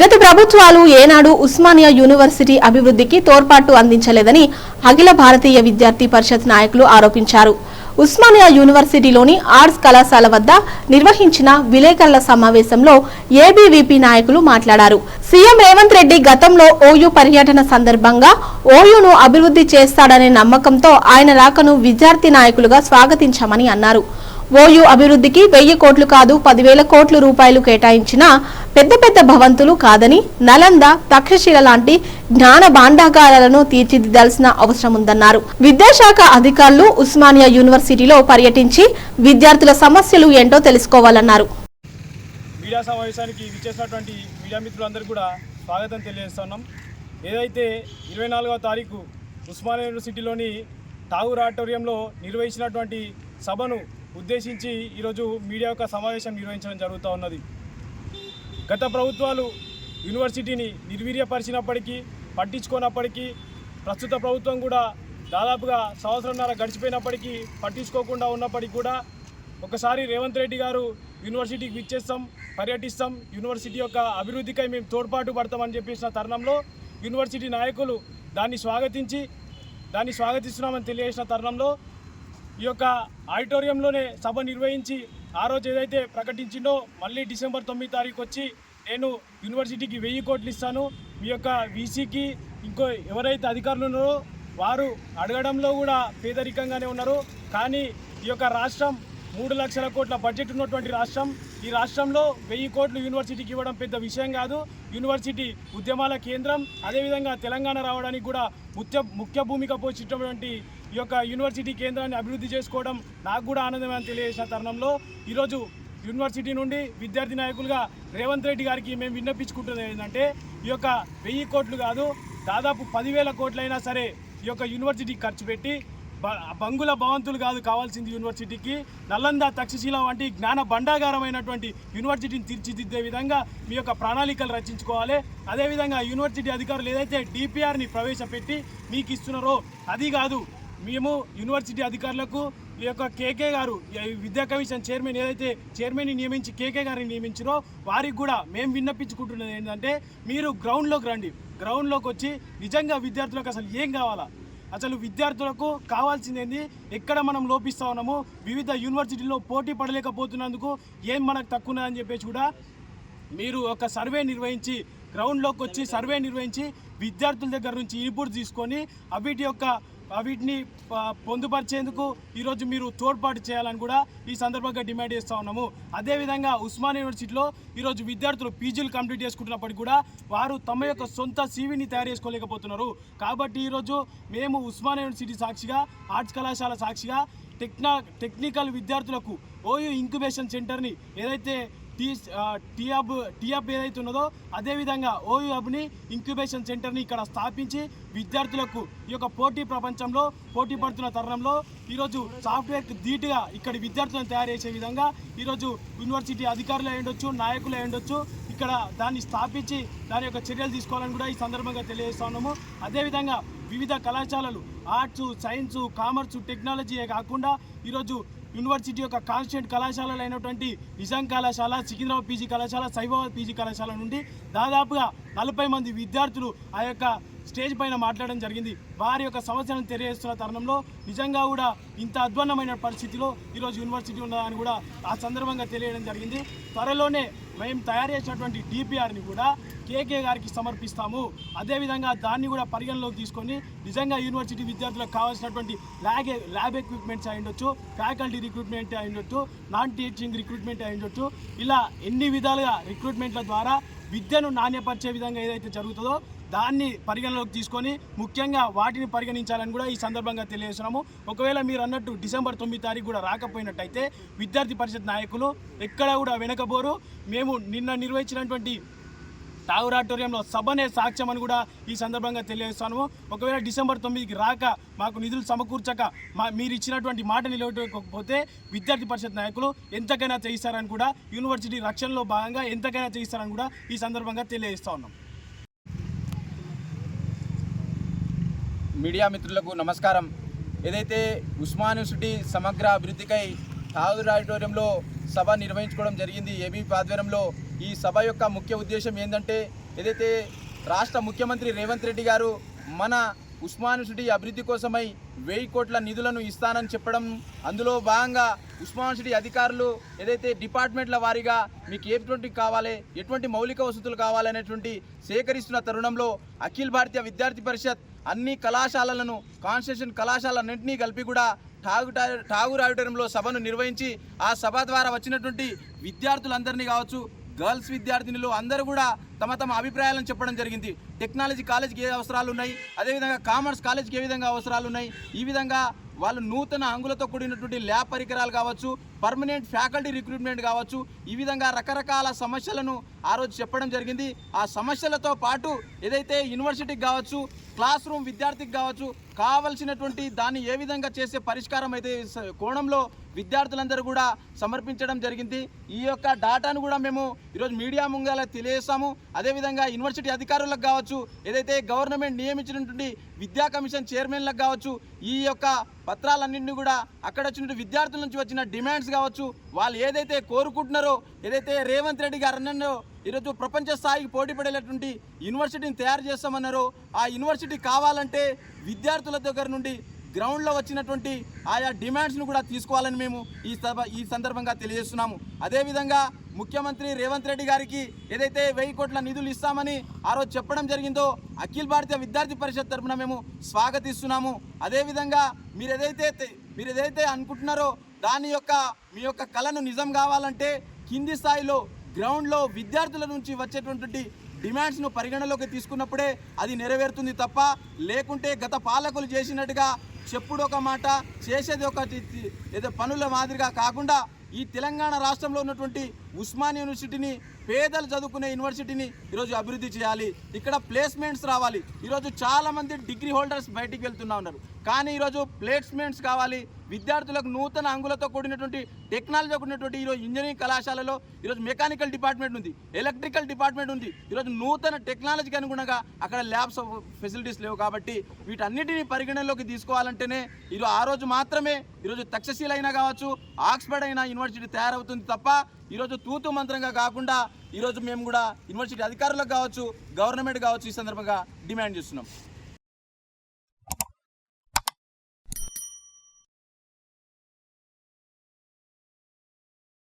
గత ప్రభుత్వాలు ఏనాడు ఉస్మానియా యూనివర్సిటీ అభివృద్ధికి తోడ్పాటు అందించలేదని అఖిల భారతీయ విద్యార్థి పరిషత్ నాయకులు ఆరోపించారు. ఉస్మానియా యూనివర్సిటీలోని ఆర్ట్స్ కళాశాల వద్ద నిర్వహించిన విలేకరుల సమావేశంలో ఏబీవీపీ నాయకులు మాట్లాడారు. సీఎం రేవంత్ రెడ్డి గతంలో ఓయూ పర్యటన సందర్భంగా ఓయూను అభివృద్ధి చేస్తాడనే నమ్మకంతో ఆయన రాకను విద్యార్థి నాయకులుగా స్వాగతించామని అన్నారు. ఓయూ అభివృద్ధికి 1000 కోట్లు కాదు 10,000 కోట్ల రూపాయలు కేటాయించిన పెద్ద పెద్ద భవంతులు కాదని, నలంద, తక్షశిల లాంటి జ్ఞాన భాండాగారాలను తీర్చిదిద్దాల్సిన అవసరం ఉందన్నారు. విద్యాశాఖ అధికారులు ఉస్మానియా యూనివర్సిటీలో పర్యటించి విద్యార్థుల సమస్యలు ఏంటో తెలుసుకోవాలన్నారు. మీడియా సమావేశానికి విచ్చేసినటువంటి మీడియా మిత్రులందరికీ కూడా స్వాగతం తెలియజేస్తున్నాం. ఏదైతే 24వ తారీఖు ఉస్మానియా యూనివర్సిటీలోని ఠాగూర్ ఆడిటోరియంలో నిర్వహించినటువంటి సభను ఉద్దేశించి ఈరోజు మీడియా యొక్క సమావేశం నిర్వహించడం జరుగుతూ ఉన్నది. గత ప్రభుత్వాలు యూనివర్సిటీని నిర్వీర్యపరిచినప్పటికీ, పట్టించుకోనప్పటికీ, ప్రస్తుత ప్రభుత్వం కూడా దాదాపుగా సంవత్సరంన్నర గడిచిపోయినప్పటికీ పట్టించుకోకుండా ఉన్నప్పటికీ కూడా ఒకసారి రేవంత్ రెడ్డి గారు యూనివర్సిటీకి విచ్చేస్తాం, పర్యటిస్తాం, యూనివర్సిటీ యొక్క అభివృద్ధికై మేము తోడ్పాటు పడతామని చెప్పేసిన తరుణంలో యూనివర్సిటీ నాయకులు దాన్ని స్వాగతిస్తున్నామని తెలియజేసిన తరుణంలో ఈ యొక్క ఆడిటోరియంలోనే సభ నిర్వహించి ఆ రోజు ఏదైతే ప్రకటించిందో మళ్ళీ డిసెంబర్ 9 తారీఖు వచ్చి నేను యూనివర్సిటీకి 1000 కోట్లు ఇస్తాను, మీ యొక్క వీసీకి ఇంకో ఎవరైతే అధికారులు ఉన్నారో వారు అడగడంలో కూడా పేదరికంగానే ఉన్నారు. కానీ ఈ యొక్క రాష్ట్రం 3 లక్షల కోట్ల బడ్జెట్ ఉన్నటువంటి రాష్ట్రం. ఈ రాష్ట్రంలో 1000 కోట్లు యూనివర్సిటీకి ఇవ్వడం పెద్ద విషయం కాదు. యూనివర్సిటీ ఉద్యమాల కేంద్రం, అదేవిధంగా తెలంగాణ రావడానికి కూడా ముఖ్య భూమిక పోషించినటువంటి ఈ యొక్క యూనివర్సిటీ కేంద్రాన్ని అభివృద్ధి చేసుకోవడం నాకు కూడా ఆనందమని తెలియజేసిన తరుణంలో ఈరోజు యూనివర్సిటీ నుండి విద్యార్థి నాయకులుగా రేవంత్ రెడ్డి గారికి మేము విన్నపించుకుంటున్నది ఏంటంటే, ఈ యొక్క 1000 కోట్లు కాదు దాదాపు 10,000 కోట్లైనా సరే ఈ యొక్క యూనివర్సిటీకి ఖర్చు పెట్టి బంగుల భవంతులు కాదు కావాల్సింది యూనివర్సిటీకి, నలంద, తక్షశిల వంటి జ్ఞాన భండాగారమైనటువంటి యూనివర్సిటీని తీర్చిదిద్దే విధంగా మీ యొక్క ప్రణాళికలు రచించుకోవాలి. అదేవిధంగా యూనివర్సిటీ అధికారులు ఏదైతే డిపిఆర్ని ప్రవేశపెట్టి మీకు ఇస్తున్నారో అది కాదు, మేము యూనివర్సిటీ అధికారులకు ఈ యొక్క కేకే గారు విద్యా కమిషన్ చైర్మన్ ఏదైతే చైర్మన్ని నియమించి కేకే గారిని నియమించారో వారికి కూడా మేము విన్నపించుకుంటున్నది ఏంటంటే, మీరు గ్రౌండ్లోకి రండి, గ్రౌండ్లోకి వచ్చి నిజంగా విద్యార్థులకు అసలు ఏం కావాలా, అసలు విద్యార్థులకు కావాల్సింది ఎక్కడ మనం లోపిస్తూ ఉన్నాము, వివిధ యూనివర్సిటీల్లో పోటీ పడలేకపోతున్నందుకు ఏం మనకు తక్కువ అని చెప్పేసి కూడా మీరు ఒక సర్వే నిర్వహించి గ్రౌండ్లోకి వచ్చి సర్వే నిర్వహించి విద్యార్థుల దగ్గర నుంచి ఇన్పుట్ తీసుకొని వీటిని పొందుపరిచేందుకు ఈరోజు మీరు తోడ్పాటు చేయాలని కూడా ఈ సందర్భంగా డిమాండ్ చేస్తూ ఉన్నాము. అదేవిధంగా ఉస్మానియా యూనివర్సిటీలో ఈరోజు విద్యార్థులు పీజీలు కంప్లీట్ చేసుకుంటున్నప్పటికీ కూడా వారు తమ యొక్క సొంత సీవీని తయారు చేసుకోలేకపోతున్నారు. కాబట్టి ఈరోజు మేము ఉస్మానియా యూనివర్సిటీ సాక్షిగా, ఆర్ట్స్ కళాశాల సాక్షిగా టెక్నికల్ విద్యార్థులకు ఓయూ ఇంక్యుబేషన్ సెంటర్ని ఏదైతే టీఆబ్ ఏదైతే ఉన్నదో అదేవిధంగా ఓయూ హబ్ని ఇంక్యుబేషన్ సెంటర్ని ఇక్కడ స్థాపించి విద్యార్థులకు ఈ యొక్క పోటీ ప్రపంచంలో పోటీ పడుతున్న తరుణంలో ఈరోజు సాఫ్ట్వేర్కి ధీటుగా ఇక్కడి విద్యార్థులను తయారు చేసే విధంగా ఈరోజు యూనివర్సిటీ అధికారులు అయ్యుండొచ్చు, నాయకులు అయ్యుండొచ్చు, ఇక్కడ దాన్ని స్థాపించి దాని యొక్క చర్యలు తీసుకోవాలని కూడా ఈ సందర్భంగా తెలియజేస్తా ఉన్నాము. అదేవిధంగా వివిధ కళాశాలలు ఆర్ట్స్, సైన్స్, కామర్స్, టెక్నాలజీయే కాకుండా ఈరోజు యూనివర్సిటీ యొక్క కాన్స్టిట్యూంట్ కళాశాలలు అయినటువంటి నిజాం కళాశాల, సికింద్రాబాద్ పీజీ కళాశాల, సైబాబాద్ పీజీ కళాశాల నుండి దాదాపుగా 40 మంది విద్యార్థులు ఆ యొక్క స్టేజ్ పైన మాట్లాడడం జరిగింది. వారి యొక్క సమస్యలను తెలియజేస్తున్న తరుణంలో నిజంగా కూడా ఇంత అధ్వాన్నమైన పరిస్థితిలో ఈరోజు యూనివర్సిటీ ఉన్నదని కూడా ఆ సందర్భంగా తెలియడం జరిగింది. త్వరలోనే మేము తయారు చేసినటువంటి డిపిఆర్ని కూడా కేకే గారికి సమర్పిస్తాము. అదేవిధంగా దాన్ని కూడా పరిగణలోకి తీసుకొని నిజంగా యూనివర్సిటీ విద్యార్థులకు కావాల్సినటువంటి ల్యాబ్ ఎక్విప్మెంట్స్ అయ్యుండొచ్చు, ఫ్యాకల్టీ రిక్రూట్మెంట్ అయ్యుండొచ్చు, నాన్ టీచింగ్ రిక్రూట్మెంట్ అయ్యుండొచ్చు, ఇలా ఎన్ని విధాలుగా రిక్రూట్మెంట్ల ద్వారా విద్యను నాణ్యపరిచే విధంగా ఏదైతే జరుగుతుందో దాన్ని పరిగణలోకి తీసుకొని ముఖ్యంగా వాటిని పరిగణించాలని కూడా ఈ సందర్భంగా తెలియజేస్తున్నాము. ఒకవేళ మీరు అన్నట్టు డిసెంబర్ 9 తారీఖు కూడా రాకపోయినట్టయితే విద్యార్థి పరిషత్ నాయకులు ఎక్కడ కూడా వెనకబోరు. మేము నిన్న నిర్వహించినటువంటి ఠాగూర్ ఆడిటోరియంలో సభనే సాక్ష్యం అని కూడా ఈ సందర్భంగా తెలియజేస్తాను. ఒకవేళ డిసెంబర్ 9కి రాక మాకు నిధులు సమకూర్చక మీరు ఇచ్చినటువంటి మాట నిలబెట్టుకోకపోతే విద్యార్థి పరిషత్ నాయకులు ఎంతకైనా చేయిస్తారని కూడా యూనివర్సిటీ రక్షణలో భాగంగా ఎంతకైనా చేయిస్తారని కూడా ఈ సందర్భంగా తెలియజేస్తా ఉన్నాం. మీడియా మిత్రులకు నమస్కారం. ఏదైతే ఉస్మానియా యూనివర్సిటీ సమగ్ర అభివృద్ధికై ఠాగూర్ ఆడిటోరియంలో సభ నిర్వహించుకోవడం జరిగింది ఏబీవీపీ ఆధ్వర్యంలో. ఈ సభ యొక్క ముఖ్య ఉద్దేశం ఏంటంటే ఏదైతే రాష్ట్ర ముఖ్యమంత్రి రేవంత్ రెడ్డి గారు మన ఉస్మాన్ యూనివర్సిటీ అభివృద్ధి కోసమై 1000 కోట్ల నిధులను ఇస్తానని చెప్పడం, అందులో భాగంగా ఉస్మాన్ యూనివర్సిటీ అధికారులు ఏదైతే డిపార్ట్మెంట్ల వారీగా మీకు ఎటువంటి కావాలి, ఎటువంటి మౌలిక వసతులు కావాలనేటువంటి సేకరిస్తున్న తరుణంలో అఖిల భారతీయ విద్యార్థి పరిషత్ అన్ని కళాశాలలను, కాన్స్టిట్యూషన్ కళాశాలన్నింటినీ కలిపి కూడా ఠాగూర్ ఆడిటోరియంలో సభను నిర్వహించి ఆ సభ ద్వారా వచ్చినటువంటి విద్యార్థులందరినీ కావచ్చు, గర్ల్స్ విద్యార్థినులు అందరూ కూడా తమ తమ అభిప్రాయాలను చెప్పడం జరిగింది. టెక్నాలజీ కాలేజ్కి ఏ అవసరాలు ఉన్నాయి, అదేవిధంగా కామర్స్ కాలేజ్కి ఏ విధంగా అవసరాలు ఉన్నాయి, ఈ విధంగా వాళ్ళు నూతన హంగులతో కూడినటువంటి ల్యాబ్ పరికరాలు కావచ్చు, పర్మనెంట్ ఫ్యాకల్టీ రిక్రూట్మెంట్ కావచ్చు, ఈ విధంగా రకరకాల సమస్యలను ఆ రోజు చెప్పడం జరిగింది. ఆ సమస్యలతో పాటు ఏదైతే యూనివర్సిటీకి కావచ్చు, క్లాస్ రూమ్ విద్యార్థికి కావచ్చు, కావలసినటువంటి దాన్ని ఏ విధంగా చేసే పరిష్కారం అయితే కోణంలో విద్యార్థులందరూ కూడా సమర్పించడం జరిగింది. ఈ యొక్క డాటాను కూడా మేము ఈరోజు మీడియా ముంగల తెలియజేస్తాము. అదేవిధంగా యూనివర్సిటీ అధికారులకు కావచ్చు, ఏదైతే గవర్నమెంట్ నియమించినటువంటి విద్యా కమిషన్ చైర్మన్లకు కావచ్చు, ఈ యొక్క పత్రాలన్నింటినీ కూడా అక్కడ వచ్చిన విద్యార్థుల నుంచి వచ్చిన డిమాండ్స్ కావచ్చు, వాళ్ళు ఏదైతే కోరుకుంటున్నారో, ఏదైతే రేవంత్ రెడ్డి గారు అన్నారో ఈరోజు ప్రపంచ స్థాయికి పోటీ పడేటటువంటి యూనివర్సిటీని తయారు చేస్తామన్నారో, ఆ యూనివర్సిటీ కావాలంటే విద్యార్థుల దగ్గర నుండి గ్రౌండ్లో వచ్చినటువంటి ఆయా డిమాండ్స్ను కూడా తీసుకోవాలని మేము ఈ సందర్భంగా తెలియజేస్తున్నాము. అదేవిధంగా ముఖ్యమంత్రి రేవంత్ రెడ్డి గారికి ఏదైతే 1000 కోట్ల నిధులు ఇస్తామని ఆ రోజు చెప్పడం జరిగిందో అఖిల భారతీయ విద్యార్థి పరిషత్ తరఫున మేము స్వాగతిస్తున్నాము. అదేవిధంగా మీరు ఏదైతే అనుకుంటున్నారో మీ యొక్క కళను నిజం కావాలంటే కింది స్థాయిలో గ్రౌండ్లో విద్యార్థుల నుంచి వచ్చేటువంటి డిమాండ్స్ను పరిగణలోకి తీసుకున్నప్పుడే అది నెరవేరుతుంది తప్ప, లేకుంటే గత పాలకులు చేసినట్టుగా చెప్పుడు ఒక మాట, చేసేది ఒక ఏదో పనుల మాదిరిగా కాకుండా ఈ తెలంగాణ రాష్ట్రంలో ఉన్నటువంటి ఉస్మాన్ యూనివర్సిటీని, పేదలు చదువుకునే యూనివర్సిటీని ఈరోజు అభివృద్ధి చేయాలి. ఇక్కడ ప్లేస్మెంట్స్ రావాలి. ఈరోజు చాలామంది డిగ్రీ హోల్డర్స్ బయటికి వెళ్తున్నా ఉన్నారు, కానీ ఈరోజు ప్లేస్మెంట్స్ కావాలి. విద్యార్థులకు నూతన అంగులతో కూడినటువంటి టెక్నాలజీ కూడినటువంటి ఈరోజు ఇంజనీరింగ్ కళాశాలలో ఈరోజు మెకానికల్ డిపార్ట్మెంట్ ఉంది, ఎలక్ట్రికల్ డిపార్ట్మెంట్ ఉంది. ఈరోజు నూతన టెక్నాలజీకి అనుగుణంగా అక్కడ ల్యాబ్స్ ఫెసిలిటీస్ లేవు. కాబట్టి వీటన్నిటిని పరిగణనలోకి తీసుకోవాలంటేనే ఆ రోజు మాత్రమే ఈరోజు తక్షశీల అయినా కావచ్చు, ఆక్స్ఫర్డ్ అయినా యూనివర్సిటీ తయారవుతుంది తప్ప ఈరోజు తూతు మంత్రంగా కాకుండా ఈరోజు మేము కూడా యూనివర్సిటీ అధికారులకు కావచ్చు, గవర్నమెంట్ కావచ్చు ఈ సందర్భంగా డిమాండ్ చేస్తున్నాం.